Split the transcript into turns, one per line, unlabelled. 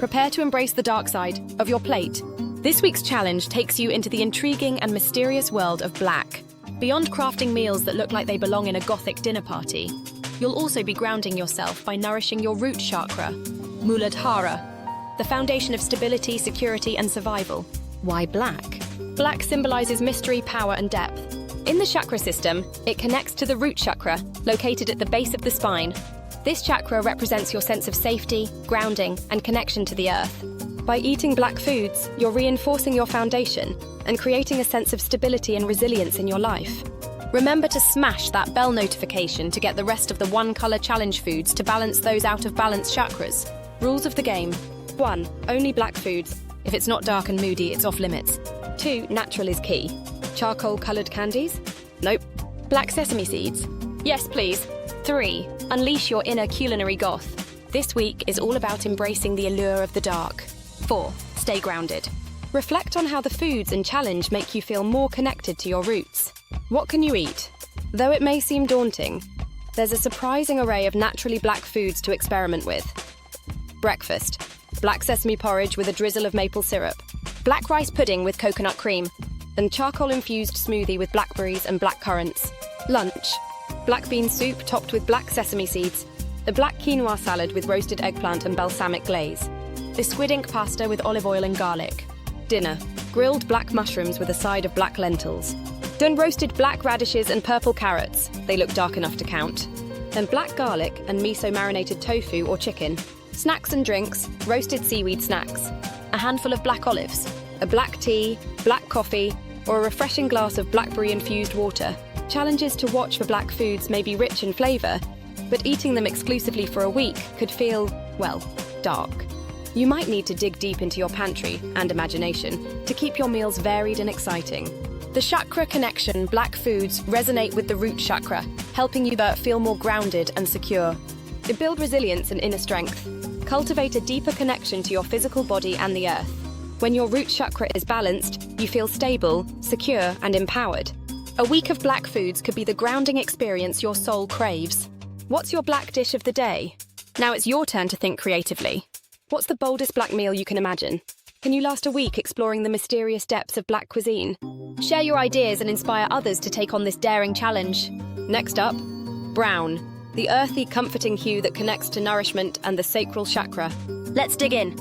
Prepare to embrace the dark side of your plate. This week's challenge takes you into the intriguing and mysterious world of black. Beyond crafting meals that look like they belong in a Gothic dinner party, you'll also be grounding yourself by nourishing your root chakra, Muladhara, the foundation of stability, security, and survival. Why black? Black symbolizes mystery, power, and depth. In the chakra system, it connects to the root chakra, located at the base of the spine. This chakra represents your sense of safety, grounding, and connection to the earth. By eating black foods, you're reinforcing your foundation and creating a sense of stability and resilience in your life. Remember to smash that bell notification to get the rest of the one-color challenge foods to balance those out-of-balance chakras. Rules of the game. 1. Only black foods. If it's not dark and moody, it's off limits. 2. Natural is key. Charcoal-colored candies? Nope. Black sesame seeds? Yes, please. 3. Unleash your inner culinary goth. This week is all about embracing the allure of the dark. 4. Stay grounded. Reflect on how the foods and challenge make you feel more connected to your roots. What can you eat? Though it may seem daunting, there's a surprising array of naturally black foods to experiment with. Breakfast. Black sesame porridge with a drizzle of maple syrup. Black rice pudding with coconut cream. And charcoal-infused smoothie with blackberries and black currants. Lunch. Black bean soup topped with black sesame seeds. A black quinoa salad with roasted eggplant and balsamic glaze. The squid ink pasta with olive oil and garlic. Dinner. Grilled black mushrooms with a side of black lentils. Then roasted black radishes and purple carrots. They look dark enough to count. Then black garlic and miso-marinated tofu or chicken. Snacks and drinks. Roasted seaweed snacks. A handful of black olives. A black tea, black coffee, or a refreshing glass of blackberry-infused water. Challenges to watch for black foods may be rich in flavour, but eating them exclusively for a week could feel, well, dark. You might need to dig deep into your pantry and imagination to keep your meals varied and exciting. The chakra connection, black foods resonate with the root chakra, helping you feel more grounded and secure. They build resilience and inner strength. Cultivate a deeper connection to your physical body and the earth. When your root chakra is balanced, you feel stable, secure, and empowered. A week of black foods could be the grounding experience your soul craves. What's your black dish of the day? Now it's your turn to think creatively. What's the boldest black meal you can imagine? Can you last a week exploring the mysterious depths of black cuisine? Share your ideas and inspire others to take on this daring challenge. Next up, brown, the earthy, comforting hue that connects to nourishment and the sacral chakra. Let's dig in.